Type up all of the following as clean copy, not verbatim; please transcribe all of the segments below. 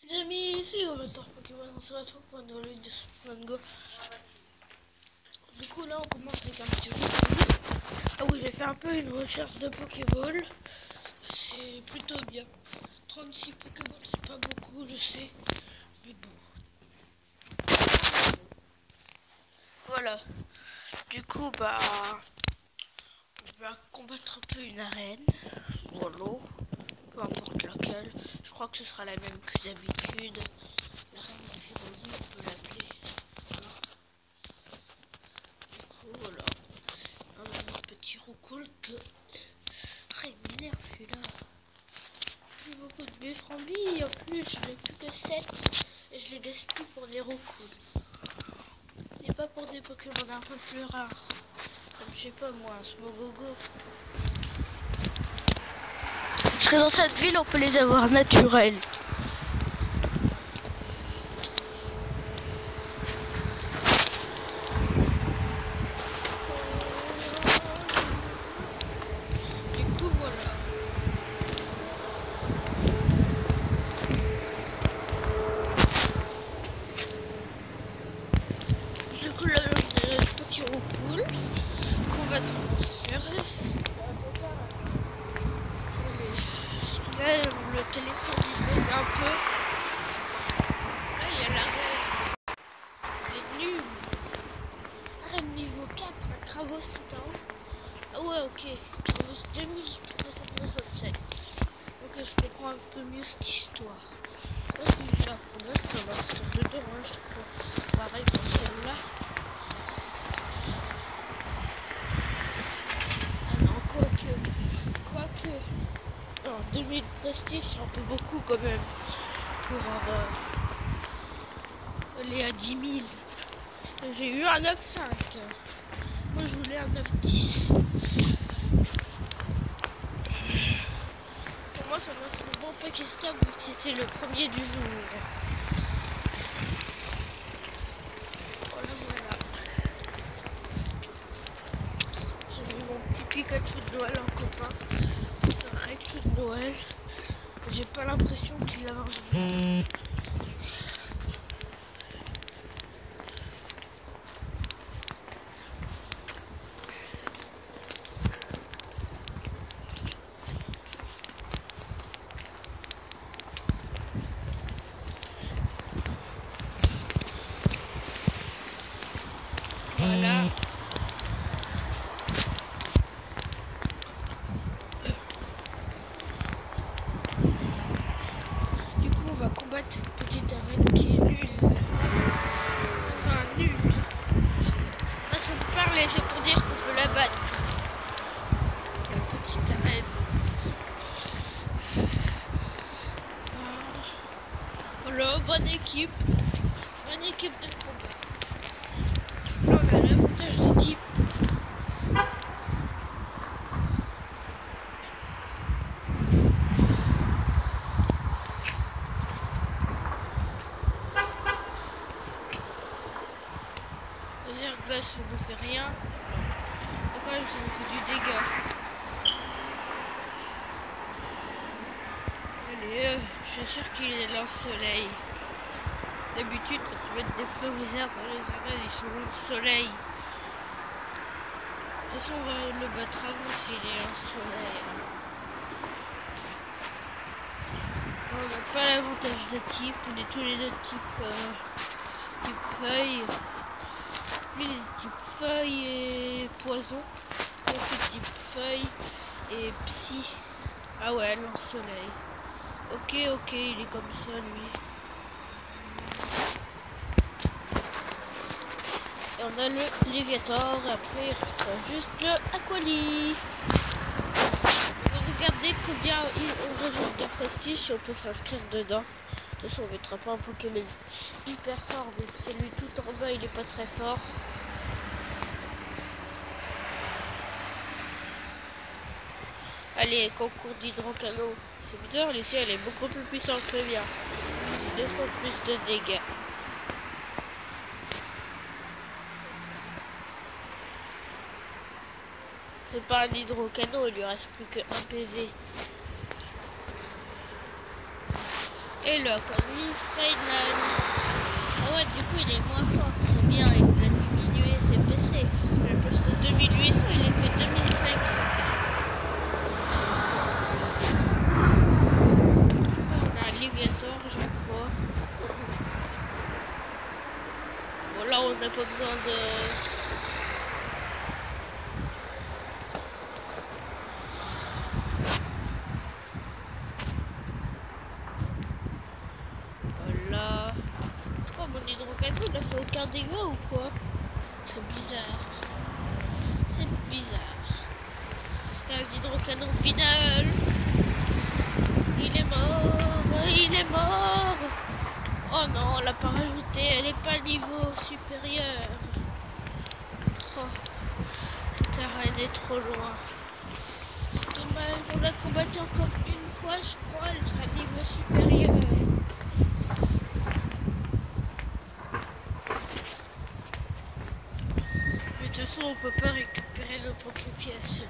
Les amis, ici on attend Pokémon, on se retrouve pour une nouvelle vidéo sur Pokémon Go. Du coup là on commence avec un petit jeu. Ah oui, j'ai fait un peu une recherche de Pokéball. C'est plutôt bien. 36 Pokéball, c'est pas beaucoup, je sais. Mais bon. Voilà. Du coup bah on va combattre un peu une arène. Voilà. Peu importe laquelle. Je crois que ce sera la même que d'habitude. L'arène de Pyrosie, on peut l'appeler. Voilà. Un petit roucoule que... Très m'énerve celui-là. Plus beaucoup de Befframbis. En plus, je n'ai plus que 7. Et je les gaspille pour des roucoules. Et pas pour des Pokémon un peu plus rares. Comme je sais pas moi, un Smogogo. Parce que dans cette ville, on peut les avoir naturels. Du coup, voilà. Du coup, là, j'ai un petit roucoule qu'on va transférer. Là, le téléphone il bug un peu. Là, il y a l'arène. Elle est venue. Arène niveau 4, un Kravos tout en haut. Ah ouais, ok. Kravos 2367. Ok, je comprends un peu mieux cette histoire. Là, si je la connais, je peux m'inscrire dedans, hein, je crois. Pareil pour celle-là. Ah non, quoique. Non, 2000 prestige, c'est un peu beaucoup quand même. Pour aller à 10 000. J'ai eu un 9,5. Moi, je voulais un 9,10. Pour moi, ça m'a fait un bon Pokestop vu que c'était le premier du jour. Voilà, voilà. J'ai mis mon petit Pikachu de Noël en copain. C'est un Raichu de Noël. J'ai pas l'impression qu'il a mangé. Voilà. Du coup, on va combattre cette petite arène qui est nulle. Enfin, nulle. C'est pas ça de parler, c'est pour dire qu'on peut la battre. La petite arène. Voilà, bonne équipe. Bonne équipe de combat. Là, on a l'avantage de type. Là, ça ne fait rien. Mais quand même, ça nous fait du dégât. Allez, je suis sûr qu'il est lance-soleil. D'habitude, quand tu mets des fleurs réserves dans les arènes, ils sont au soleil. De toute façon, on va le battre avant s'il est lance-soleil. On n'a pas l'avantage de type. On est tous les deux type feuille. Lui, il est type feuille et poison. Moi, je suis type feuille et psy. Ah ouais, lance-soleil. Ok, il est comme ça, lui. Et on a le Léviator. Après, il reste juste le Aquali. On va regarder combien on rajoute de prestige si on peut s'inscrire dedans. De toute façon, on ne mettra pas un Pokémon hyper fort, vu que celui tout en bas, il est pas très fort. Allez, concours d'hydrocano. C'est bizarre, l'ici elle est beaucoup plus puissante que le mien. J'ai 2 fois plus de dégâts. C'est pas un hydrocano, il lui reste plus que 1 PV. Et le final. Ah ouais, du coup il est moins fort, c'est bien, il a diminué ses PC. Le poste de 2800, il est que 2500. On a un Léviator, je crois. Bon là on n'a pas besoin de... Voilà. Pourquoi mon hydrocanon il a fait aucun dégât ou quoi? C'est bizarre. C'est bizarre. Et l'hydrocanon final. Il est mort. Il est mort. Oh non, on l'a pas rajouté. Elle est pas niveau supérieur. Oh, cette arène est trop loin. C'est dommage. On l'a combattu encore une fois, je crois. Elle sera niveau supérieur. Mais de toute façon, on peut pas récupérer nos Poképièces.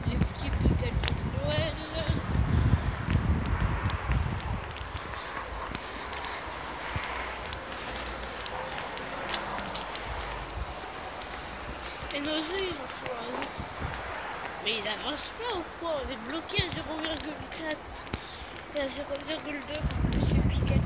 Les petits Pikachu de Noël. Et nos œufs, ils en sont à où? Mais il avance pas ou quoi? On est bloqué à 0,4 et à 0,2 pour Monsieur Pikachu.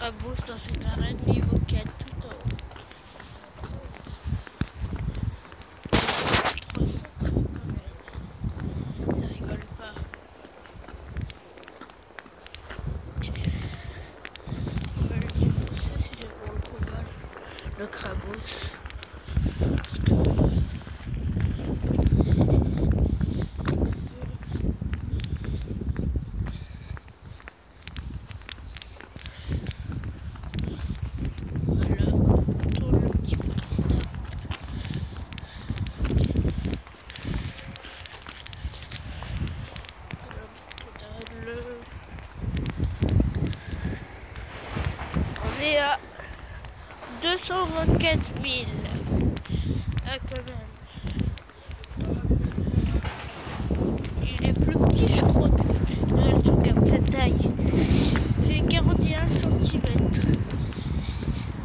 Crabousse dans cette arène niveau 4 tout en haut. 300 quand même. Ça rigole pas. Je vais le défoncer si j'ai bon le combat. Le crabousse. On est à 224 000. Ah, quand même. Il est plus petit, je crois, que Noël, je regarde sa taille. Il fait 41 cm.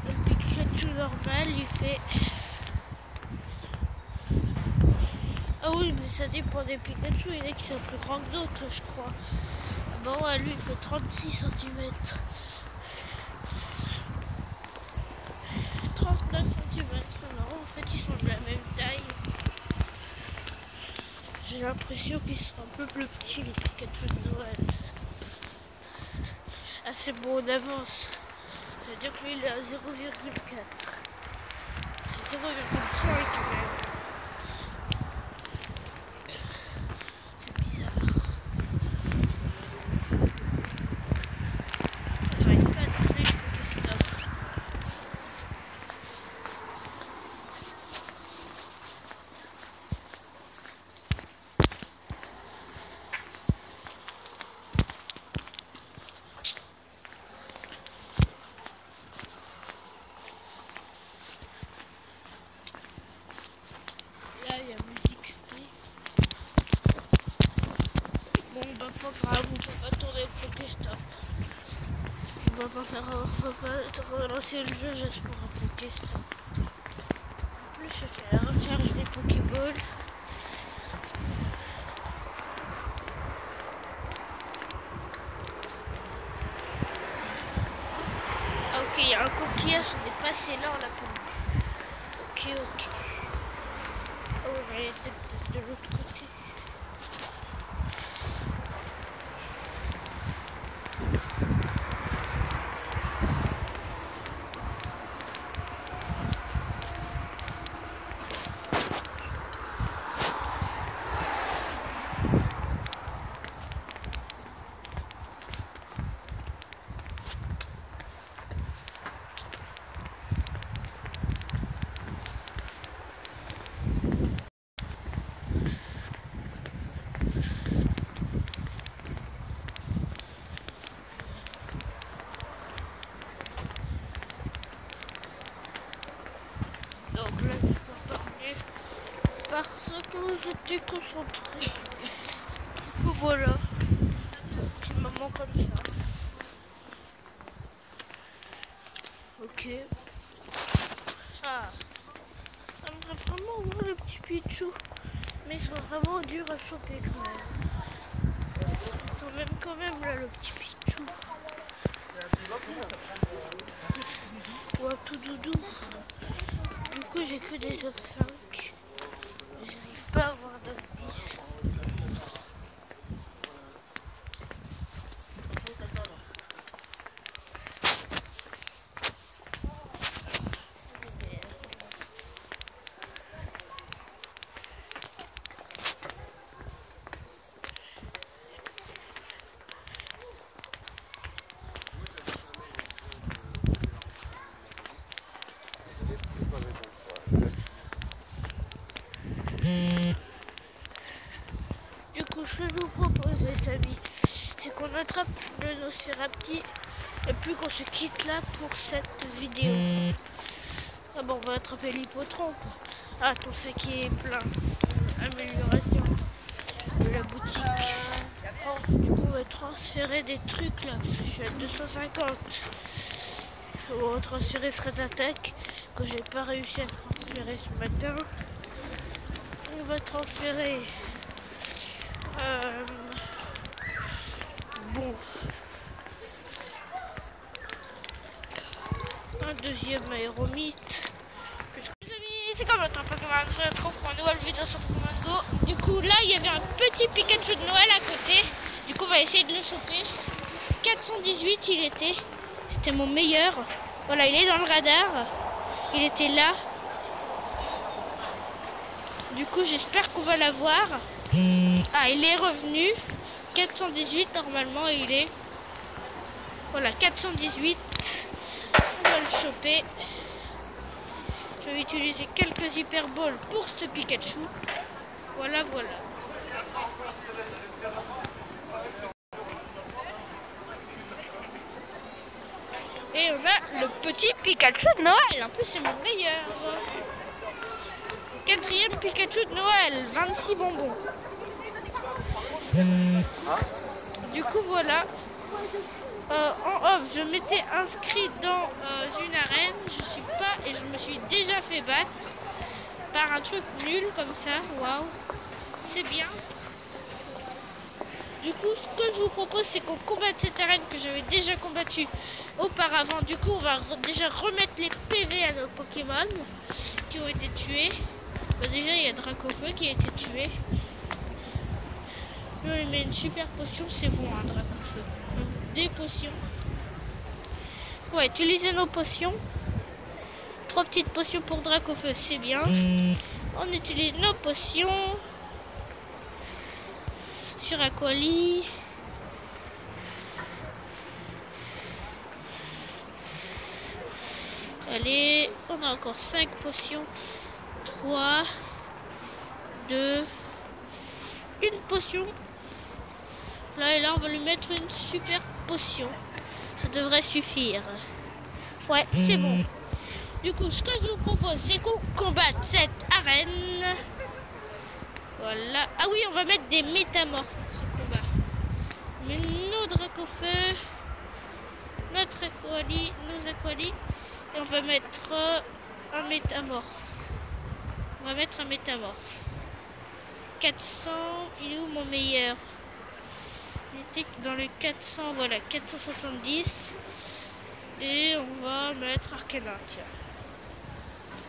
Le Pikachu normal, il fait... Ah oui, mais ça dépend des Pikachu. Il y en a qui sont plus grands que d'autres, je crois. Ah bah ouais, lui, il fait 36 cm. 39 cm. Non, en fait, ils sont de la même taille. J'ai l'impression qu'ils sont un peu plus petits, les Pikachu de Noël. Ah, c'est bon, on avance. Ça veut dire que lui, il est à 0,4. C'est 0,5 même. C'est bizarre. J'arrive pas à trouver le Pokéstop. Là, il y a musique. Bon, bah, pas grave, on peut pas tourner le Pokéstop. On va pas relancer le jeu juste pour un Pokéstop. En plus, je fais la recherche des Pokéballs. Ah, ok, il y a un coquillage, on est passé là, on l'a pas vu. Ok. Oh, on est peut-être de l'autre côté. déconcentré. Du coup voilà. Petite maman comme ça. Ok. Ah. J'aimerais vraiment voir le petit Pichou. Mais ils sont vraiment durs à choper quand même là le petit Pichou. Ou un tout doudou. Du coup j'ai que des 9,5. J'arrive pas à avoir 9,10. Du coup, ce que je vous propose, les amis, c'est qu'on attrape le Nocérapti et puis qu'on se quitte là pour cette vidéo. Ah bon, on va attraper l'hippotrampe. Ah, ton sac est plein. Amélioration de la boutique. Du coup, on va transférer des trucs là. Parce que je suis à 250. On va transférer ce raid d'attaque que j'ai pas réussi à transférer ce matin. On va transférer bon, un deuxième aéromythe. Les amis, c'est comme notre Pokémon, je se retrouve pour une nouvelle vidéo sur Pokémon Go. Du coup, là, il y avait un petit Pikachu de Noël à côté. Du coup, on va essayer de le choper. 418, il était. C'était mon meilleur. Voilà, il est dans le radar. Il était là. Du coup, j'espère qu'on va l'avoir. Ah, il est revenu. 418, normalement, il est... Voilà, 418. On va le choper. Je vais utiliser quelques hyperboles pour ce Pikachu. Voilà, voilà. Et on a le petit Pikachu de Noël. En plus, c'est mon meilleur. 4e Pikachu de Noël. 26 bonbons. Du coup, voilà. En off, je m'étais inscrit dans une arène. Je suis pas et je me suis déjà fait battre par un truc nul comme ça. Waouh, c'est bien. Du coup, ce que je vous propose, c'est qu'on combatte cette arène que j'avais déjà combattue auparavant. Du coup, on va déjà remettre les PV à nos Pokémon qui ont été tués. Bah, déjà, il y a Dracofeu qui a été tué. Je lui mets une super potion, c'est bon, hein, Dracofeu. Des potions. Ouais, utiliser nos potions. 3 petites potions pour Dracofeu, c'est bien. On utilise nos potions sur Aquali. Allez, on a encore 5 potions. 3, 2, une potion. Là et là, on va lui mettre une super potion. Ça devrait suffire. Ouais, c'est bon. Du coup, ce que je vous propose, c'est qu'on combatte cette arène. Voilà. Ah oui, on va mettre des métamorphes pour ce combat. Mais nos Dracofeu, notre Aquali, nos Aquali. Et on va mettre un métamorphe. On va mettre un métamorphe. 400, il est où mon meilleur? Il était dans les 400, voilà, 470. Et on va mettre Arcana, tiens.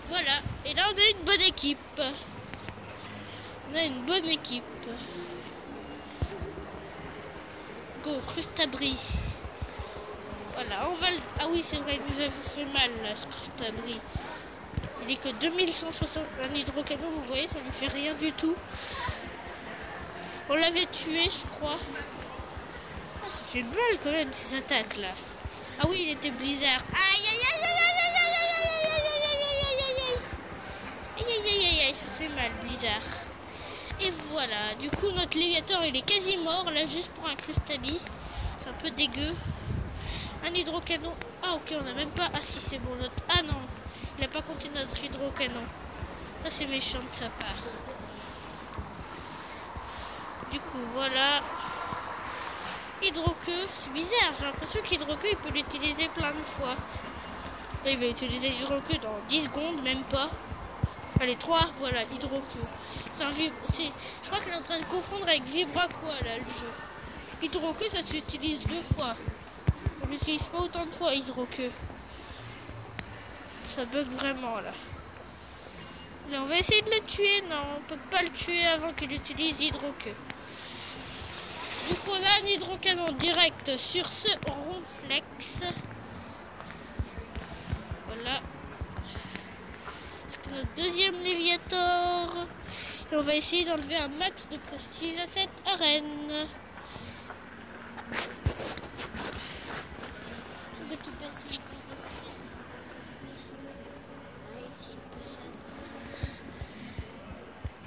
Voilà, et là on a une bonne équipe. On a une bonne équipe. Go, Crustabri. Voilà, on va le... Ah oui, c'est vrai, il nous a fait mal, là, ce Crustabri. Il est que 2160. Un hydrocanon, vous voyez, ça lui fait rien du tout. On l'avait tué, je crois. Ah, ça fait mal quand même, ces attaques-là. Ah oui, il était blizzard. Aïe, aïe, aïe, aïe, aïe, aïe, aïe, aïe, aïe, aïe, aïe, aïe, aïe, aïe, aïe, aïe, ça fait mal, blizzard. Et voilà, du coup, notre Léviator, il est quasi mort, là, juste pour un Crustabi. C'est un peu dégueu. Un hydrocanon. Ah, ok, on n'a même pas... Ah, si, c'est bon, notre... Ah, non, il n'a pas compté notre hydrocanon. Ça, c'est méchant de sa part. Du coup, voilà. Hydroqueue, c'est bizarre, j'ai l'impression qu'Hydroqueue, il peut l'utiliser plein de fois. Là, il va utiliser Hydroqueue dans 10 secondes, même pas. Allez, 3, voilà, Hydroqueue. Je crois qu'elle est en train de confondre avec Vibraqua, là, le jeu. Hydroqueue, ça s'utilise 2 fois. On l'utilise pas autant de fois, Hydroqueue. Ça bug vraiment, là. Là, on va essayer de le tuer. Non, on peut pas le tuer avant qu'il utilise Hydroqueue. Du coup, on a un hydrocanon direct sur ce ronflex. Voilà. C'est pour notre deuxième Léviator. Et on va essayer d'enlever un max de prestige à cette arène.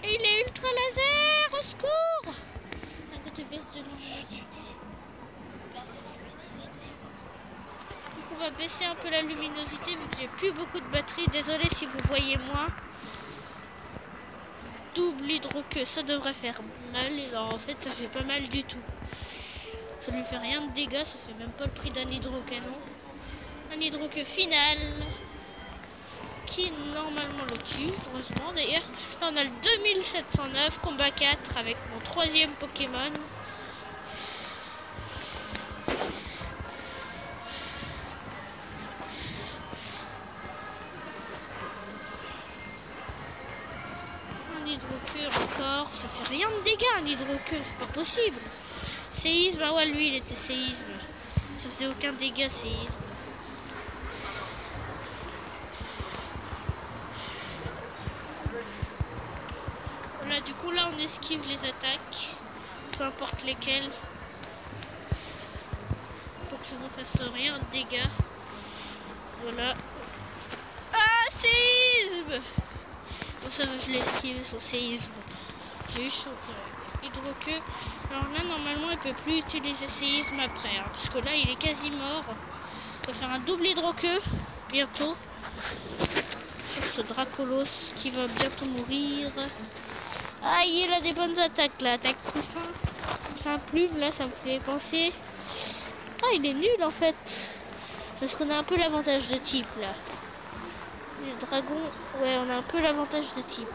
Et il est ultra laser, au secours! Tu baisses de luminosité. Donc on va baisser un peu la luminosité vu que j'ai plus beaucoup de batterie. Désolé si vous voyez moins. Double hydroqueue, ça devrait faire mal. Et alors en fait ça fait pas mal du tout. Ça lui fait rien de dégâts, ça fait même pas le prix d'un hydrocanon. Un hydroqueue final qui normalement le tue, heureusement. D'ailleurs, là on a le 2709 combat 4 avec mon 3e Pokémon. Un hydroqueue encore, ça fait rien de dégâts un hydroqueue, c'est pas possible. Séisme, ah ouais lui il était séisme. Ça faisait aucun dégât séisme. Voilà, du coup là on esquive les attaques, peu importe lesquelles, pour que ça ne fasse rien de dégâts. Voilà. Ah, séisme! Bon ça va, je l'ai esquivé son séisme. J'ai eu chaud hydroqueue. Alors là normalement il peut plus utiliser séisme après, hein, parce que là il est quasi mort. On va faire un double hydroqueue bientôt. Sur ce Dracolos qui va bientôt mourir. Ah, il a des bonnes attaques là, attaque coussin. Coussin plume, là ça me fait penser. Ah, il est nul en fait. Parce qu'on a un peu l'avantage de type là. Le dragon, ouais, on a un peu l'avantage de type.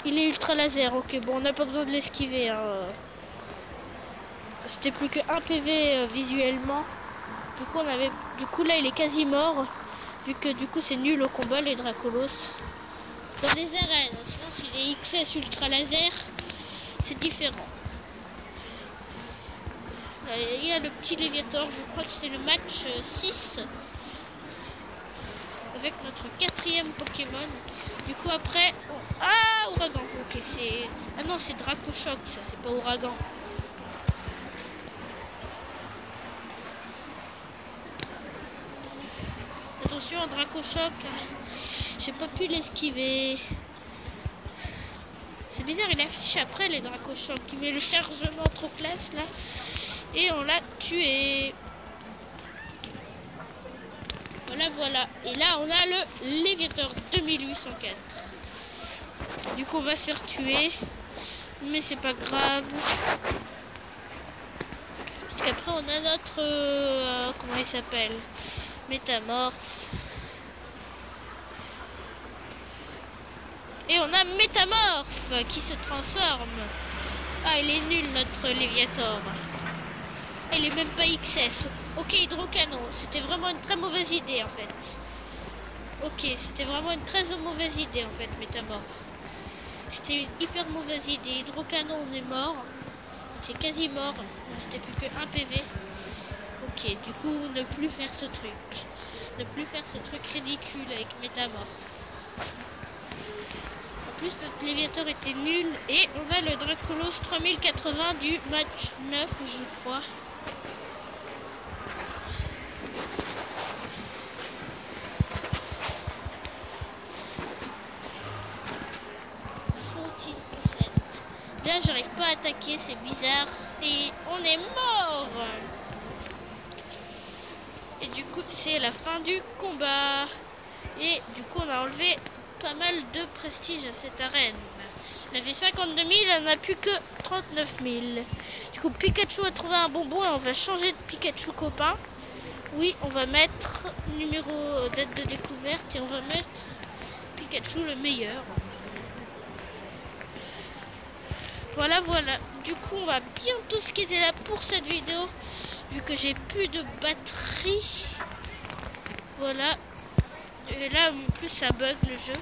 Il est ultra laser, ok, bon, on n'a pas besoin de l'esquiver. Hein. C'était plus que 1 PV visuellement. Du coup, là, il est quasi mort. Vu que du coup, c'est nul au combat, les Dracolos. Dans les arènes, sinon s'il est XS ultra laser, c'est différent. Là, il y a le petit Léviator, je crois que c'est le match 6 avec notre 4e Pokémon. Du coup après, ah, Ouragan, ok, c'est... Ah non, c'est Dracochoc, ça, c'est pas Ouragan. Attention, Dracochoc, j'ai pas pu l'esquiver. C'est bizarre, il affiche après les Dracochocs. Il met le chargement trop classe là. Et on l'a tué. Voilà. Et là, on a le Léviator 2804. Du coup, on va se faire tuer. Mais c'est pas grave. Parce qu'après, on a notre... comment il s'appelle? Métamorphe. Et on a Métamorphe qui se transforme. Ah, il est nul notre Léviator. Il est même pas XS. Ok, hydrocanon. C'était vraiment une très mauvaise idée en fait. Ok, c'était vraiment une très mauvaise idée en fait, Métamorphe. C'était une hyper mauvaise idée. Hydrocanon, on est mort. C'est quasi mort. Il ne restait plus que 1 PV. Ok, du coup, ne plus faire ce truc. Ne plus faire ce truc ridicule avec Métamorphe. En plus, notre Léviator était nul. Et on a le Dracolos 3080 du match 9, je crois. Là, j'arrive pas à attaquer, c'est bizarre. Et on est mort. Et du coup, c'est la fin du combat. Et du coup, on a enlevé pas mal de prestige à cette arène. Elle fait 52 000, elle n'a plus que 39 000. Du coup, Pikachu a trouvé un bonbon et on va changer de Pikachu copain. Oui, on va mettre numéro date de découverte et on va mettre Pikachu le meilleur. Voilà, voilà. Du coup, on va bientôt se quitter là pour cette vidéo, vu que j'ai plus de batterie. Voilà. Et là, en plus, ça bug le jeu.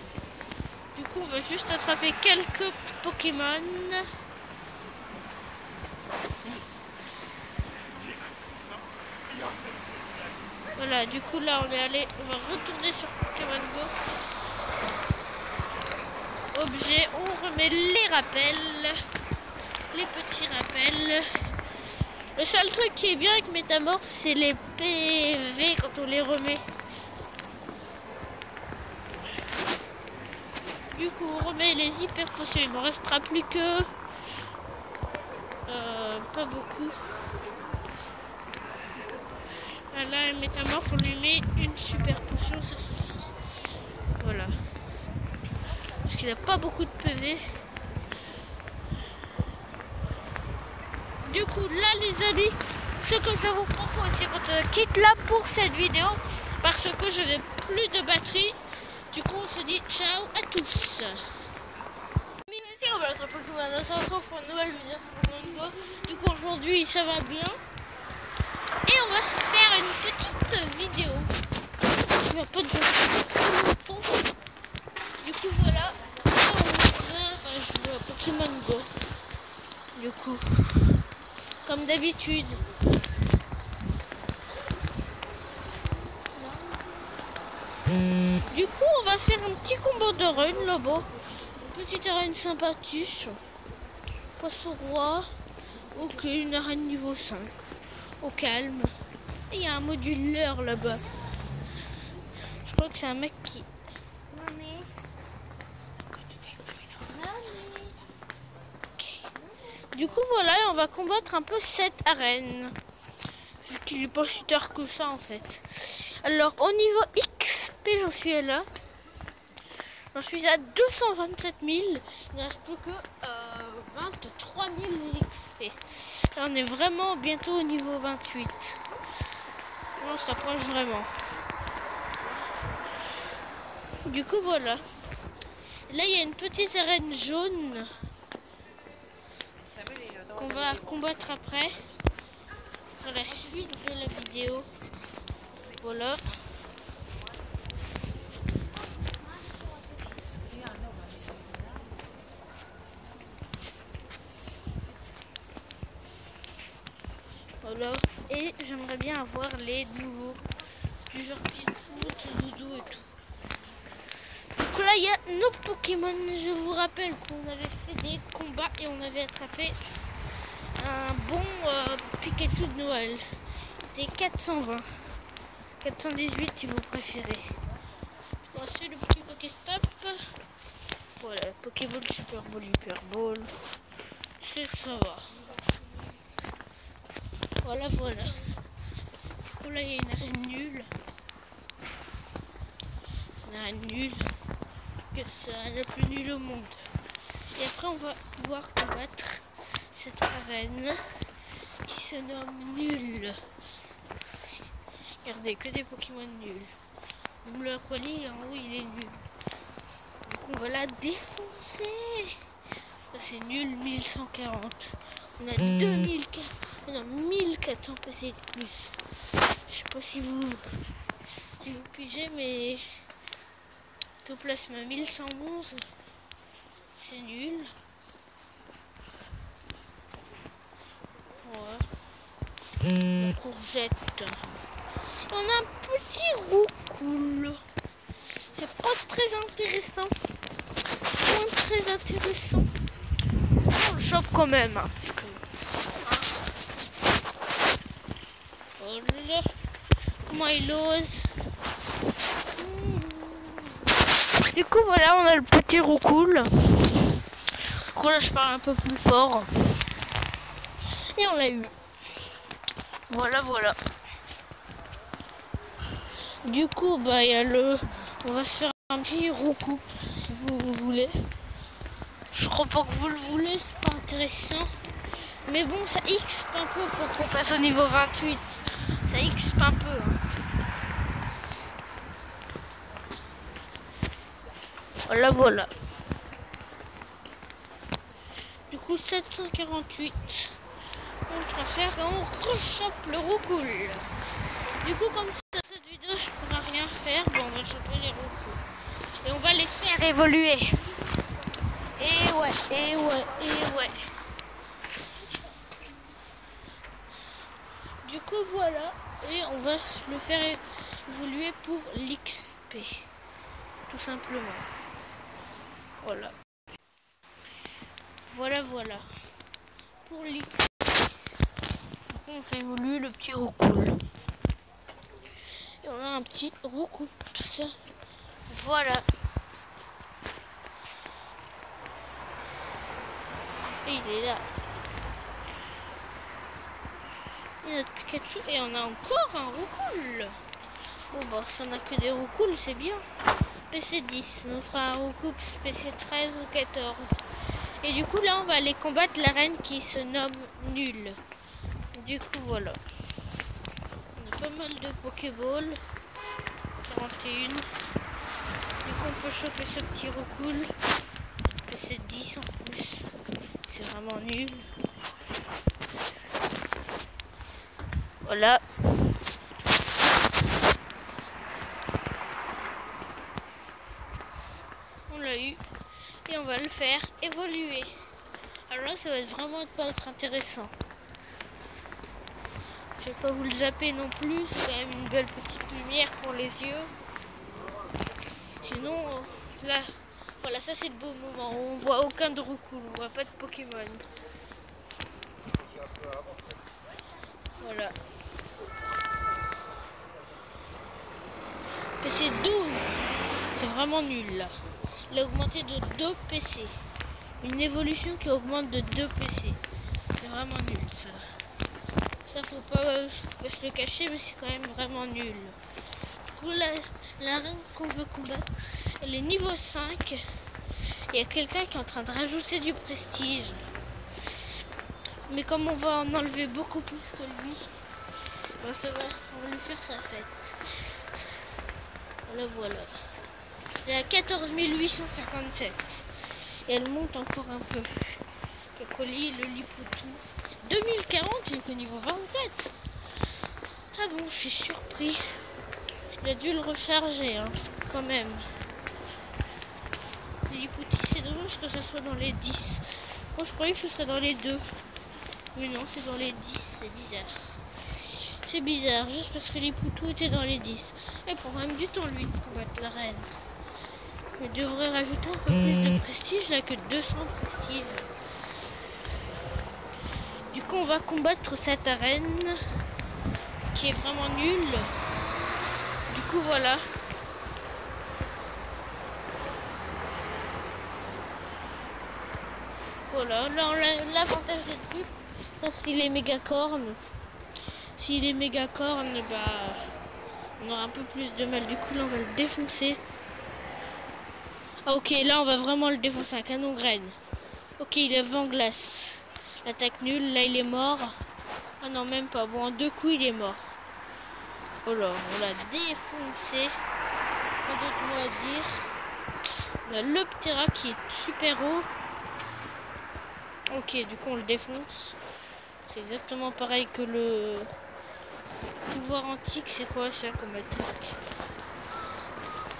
Du coup, on va juste attraper quelques Pokémon. Voilà, du coup, là, on est allé. On va retourner sur Pokémon Go. Objet, on remet les rappels. Les petits rappels. Le seul truc qui est bien avec Métamorphe, c'est les PV quand on les remet. Du coup, on remet les hyper potions. Il ne me restera plus que pas beaucoup. Là, un Métamorphe, on lui met une super potion, ça suffit. Voilà. Parce qu'il n'a pas beaucoup de PV. Du coup, là, les amis, ce que je vous propose, c'est qu'on se quitte là pour cette vidéo. Parce que je n'ai plus de batterie. Du coup, on se dit ciao à tous. Merci, on va être Pokémon. On se retrouve pour une nouvelle vidéo sur Pokémon Go. Du coup, aujourd'hui, ça va bien. Et on va se faire une petite vidéo. Je vais pas de jouer très longtemps. Du coup, voilà. Là, on va jouer à Pokémon Go. Du coup, comme d'habitude. Du coup, on va faire un petit combo de run là-bas. Une petite arène sympathique. Poisson roi. Ok, une arène niveau 5. Au calme. Et il y a un moduleur là-bas. Je crois que c'est un mec qui... Okay. Du coup, voilà, on va combattre un peu cette arène. Vu qu'il n'est pas si tard que ça, en fait. Alors, au niveau XP, j'en suis là. J'en suis à 227 000. Il ne reste plus que 23 000 XP. Là, on est vraiment bientôt au niveau 28. On se rapproche vraiment. Du coup, voilà. Là, il y a une petite arène jaune qu'on va combattre après. Dans la suite de la vidéo. Voilà. Voilà. Et j'aimerais bien avoir les nouveaux. Du genre Pitou, Doudou et tout. Donc là, il y a nos Pokémon. Je vous rappelle qu'on avait fait des combats et on avait attrapé un bon Pikachu de Noël. C'était 420. 418 si vous préférez. Voici le petit Pokéstop. Voilà, Pokéball, Super Ball, Hyper Ball. C'est ça va. Voilà, voilà. Du coup, là, il y a une arène nulle. Une arène nulle. Que c'est la plus nulle au monde. Et après, on va pouvoir combattre cette arène qui se nomme Nul. Regardez, que des Pokémon nuls. Même le Aquali, en haut, il est nul. Donc, on va la défoncer. Ça, c'est nul, 1140. On a 2004. On a 1400 PC de plus. Je sais pas si vous pigez, mais Toplasma 1111, c'est nul. Ouais. La courgette. Et on a un petit roucoule. C'est pas très intéressant. Pas très intéressant. On le chope quand même. Hein, parce que... Voilà. Comment il ose. Du coup, voilà, on a le petit roucoule. Du coup, là, je parle un peu plus fort. Et on l'a eu. Voilà, voilà. Du coup, bah, il y a le... On va se faire un petit roucoupe, si vous voulez. Je crois pas que vous le voulez, c'est pas intéressant. Mais bon, ça XP un peu pour qu'on passe au niveau 28. Ça XP un peu. Hein. Voilà, voilà. Du coup, 748. On transfère et on rechoppe le roucoule. Du coup, comme c'est cette vidéo, je ne pourrai rien faire. Bon, on va choper les roucoules. Et on va les faire évoluer. Et ouais. Du coup, voilà. Et on va le faire évoluer pour l'XP. Tout simplement. Voilà. Voilà. Pour l'XP. On fait évoluer le petit roucoule. Et on a un petit roucoups. Voilà. Et il est là. Et notre Pikachu. Et on a encore un roucoule. Bon bah si on a que des roucoules, c'est bien. PC10, on fera un roucoups PC13 ou 14. Et du coup là on va aller combattre la reine qui se nomme Nul. Du coup voilà. On a pas mal de Pokéball. 41. Du coup on peut choper ce petit roucoule. PC10 en plus. C'est vraiment nul. Voilà. On l'a eu. Et on va le faire évoluer. Alors là, ça va vraiment pas être intéressant. Je vais pas vous le zapper non plus. C'est quand même une belle petite lumière pour les yeux. Sinon, là, voilà, ça c'est le beau moment. On voit aucun de roucoule. On voit pas de Pokémon. Voilà. PC 12. C'est vraiment nul là. Il a augmenté de 2 PC. Une évolution qui augmente de 2 PC. C'est vraiment nul ça. Ça faut pas se le cacher, mais c'est quand même vraiment nul. Du coup la reine qu'on veut combattre, elle est niveau 5. Il y a quelqu'un qui est en train de rajouter du prestige. Mais comme on va en enlever beaucoup plus que lui, ben on va lui faire sa fête. Voilà. Elle est à 14 857. Et elle monte encore un peu. Cacoli, le Lipoutou. 2040, il est qu'au niveau 27. Ah bon, je suis surpris. Il a dû le recharger, hein, quand même. Le Lipouti, c'est dommage que ce soit dans les 10. Moi, je croyais que ce serait dans les 2. Mais non, c'est dans les 10, c'est bizarre. C'est bizarre, juste parce que Lipoutou était dans les 10. Il prend quand même du temps, lui, de combattre la reine. Il devrait rajouter un peu plus de prestige, là, que 200 prestige. Du coup, on va combattre cette arène qui est vraiment nulle. Du coup, voilà. Voilà, là, on a l'avantage de type. Ça, c'est les mégacornes. S'il est mégacorne, bah, on aura un peu plus de mal. Du coup, là, on va le défoncer. Ah, ok, là, on va vraiment le défoncer. Un canon graine. Ok, il est vent glace. L'attaque nulle, là il est mort. Ah non, même pas. Bon, en 2 coups il est mort. Oh là, on l'a défoncé. Pas d'autre mot à dire. On a le Ptera qui est super haut. Ok, du coup on le défonce. C'est exactement pareil que le pouvoir antique. C'est quoi ça comme attaque?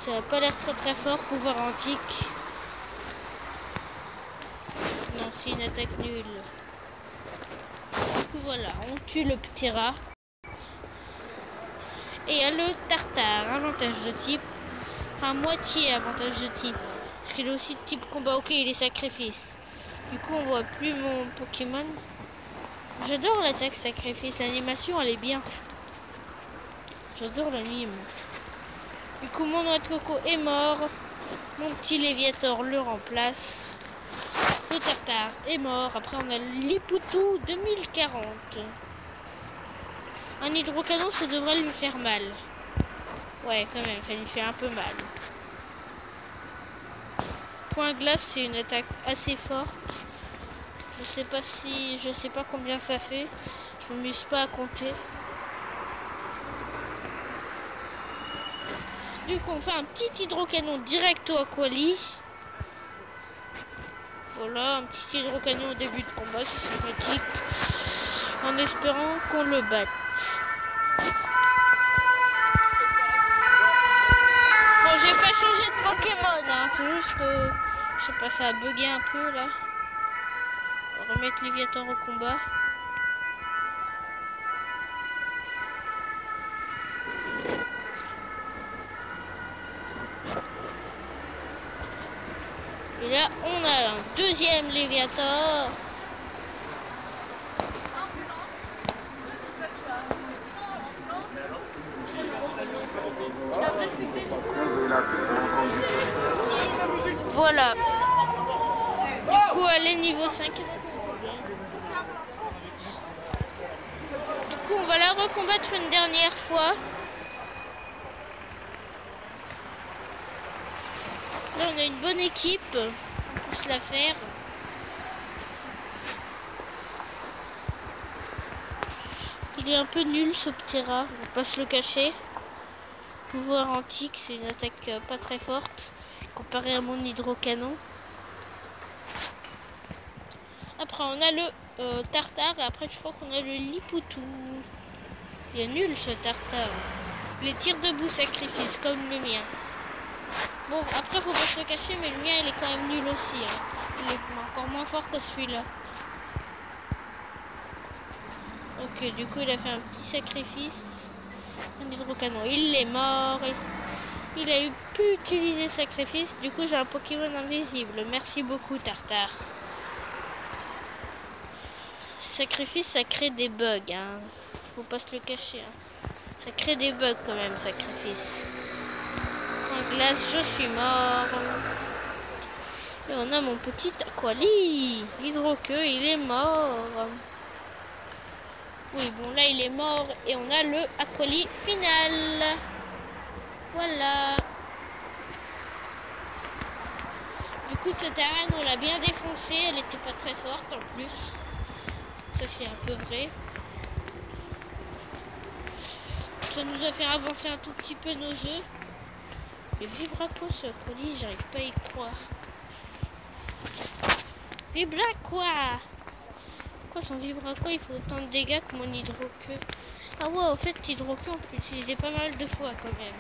Ça n'a pas l'air très fort, pouvoir antique. Non, c'est une attaque nulle. Du coup voilà, on tue le petit rat. Et il y a le tartare, avantage de type. Enfin, moitié avantage de type. Parce qu'il est aussi de type combat. Ok, il est sacrifice. Du coup, on voit plus mon Pokémon. J'adore l'attaque sacrifice. L'animation, elle est bien. J'adore l'anime. Du coup, mon noix de coco est mort. Mon petit Léviator le remplace. Le tartare est mort. Après, on a le Lipoutou 2040. Un hydrocanon, ça devrait lui faire mal. Ouais, quand même, ça lui fait un peu mal. point glace, c'est une attaque assez forte. Je sais pas combien ça fait. Je m'amuse pas à compter. Du coup, on fait un petit hydrocanon direct au Aquali. Voilà, un petit hydrocanon au début de combat, c'est sympathique. En espérant qu'on le batte. Bon, j'ai pas changé de Pokémon, hein. C'est juste que, je sais pas, ça a bugué un peu là. On va remettre Léviathan au combat. Et là, on a un deuxième Léviathan. Voilà. Du coup, elle est niveau 5. Du coup, on va la recombattre une dernière fois. Là, on a une bonne équipe. On peut se la faire. Il est un peu nul ce Ptera, on va pas se le cacher. Pouvoir antique, c'est une attaque pas très forte comparé à mon hydrocanon. Après on a le Tartare et après je crois qu'on a le Lipoutou. Il est nul ce Tartare. Les tirs debout sacrifice comme le mien. Bon après faut pas se le cacher mais le mien il est quand même nul aussi. Hein. Il est encore moins fort que celui-là. Ok, du coup il a fait un petit sacrifice. Un hydrocanon, il est mort. Il a pu utiliser sacrifice. Du coup j'ai un Pokémon invisible. Merci beaucoup Tartare. Ce sacrifice ça crée des bugs. Hein. Faut pas se le cacher. Hein. Ça crée des bugs quand même sacrifice. En glace je suis mort. Et on a mon petit Aquali. Hydroqueux il est mort. Oui, bon, là, il est mort et on a le Aquali final. Voilà. Du coup, cette arène, on l'a bien défoncée. Elle n'était pas très forte en plus. Ça, c'est un peu vrai. Ça nous a fait avancer un tout petit peu nos œufs. Et Vibraqua, ce Aquali, j'arrive pas à y croire. Vibraqua! Pourquoi son Vibraqua il faut autant de dégâts que mon hydroqueux? Ah ouais, en fait hydroqueux on peut l'utiliser pas mal de fois quand même.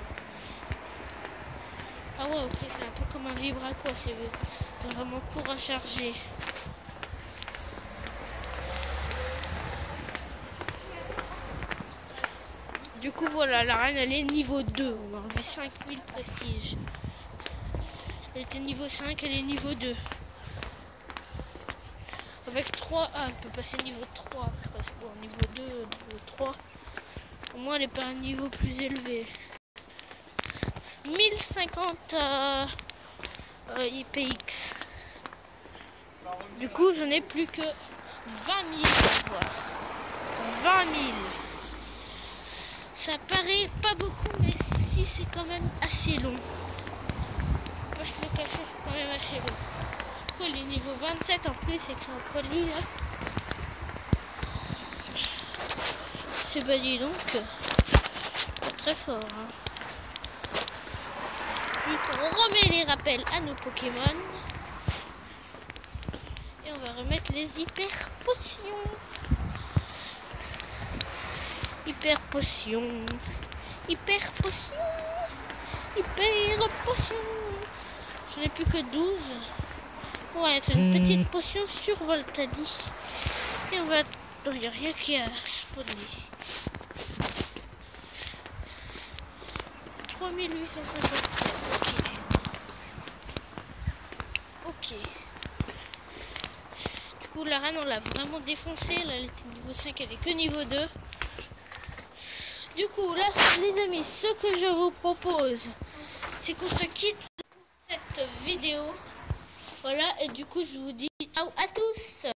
Ah ouais, ok, c'est un peu comme un Vibraqua, c'est vraiment court à charger. Du coup voilà, la reine elle est niveau 2, on a enlevé 5000 prestiges. Elle était niveau 5, elle est niveau 2. Avec 3, elle peut passer niveau 3 presque. Bon, niveau 2, niveau 3. Au moins, elle n'est pas à un niveau plus élevé. 1050 IPX. Du coup, je n'ai plus que 20 000 à voir. 20 000. Ça paraît pas beaucoup, mais si c'est quand même assez long. Faut pas se le cacher, c'est quand même assez long. Il est niveau 27 en plus avec son colis là. Et bah dis donc, pas très fort. Hein. Du coup, on remet les rappels à nos Pokémon. Et on va remettre les hyper potions. Hyper potions. Hyper potions. Hyper potions. Je n'ai plus que 12. On va mettre une petite potion sur Voltali. Et on va... Il n'y a rien qui a spawné. 3857. Ok. Du coup, la reine, on l'a vraiment défoncée. Là, elle était niveau 5, elle est que niveau 2. Du coup, là, les amis, ce que je vous propose, c'est qu'on se quitte pour cette vidéo. Voilà, et du coup, je vous dis ciao à tous.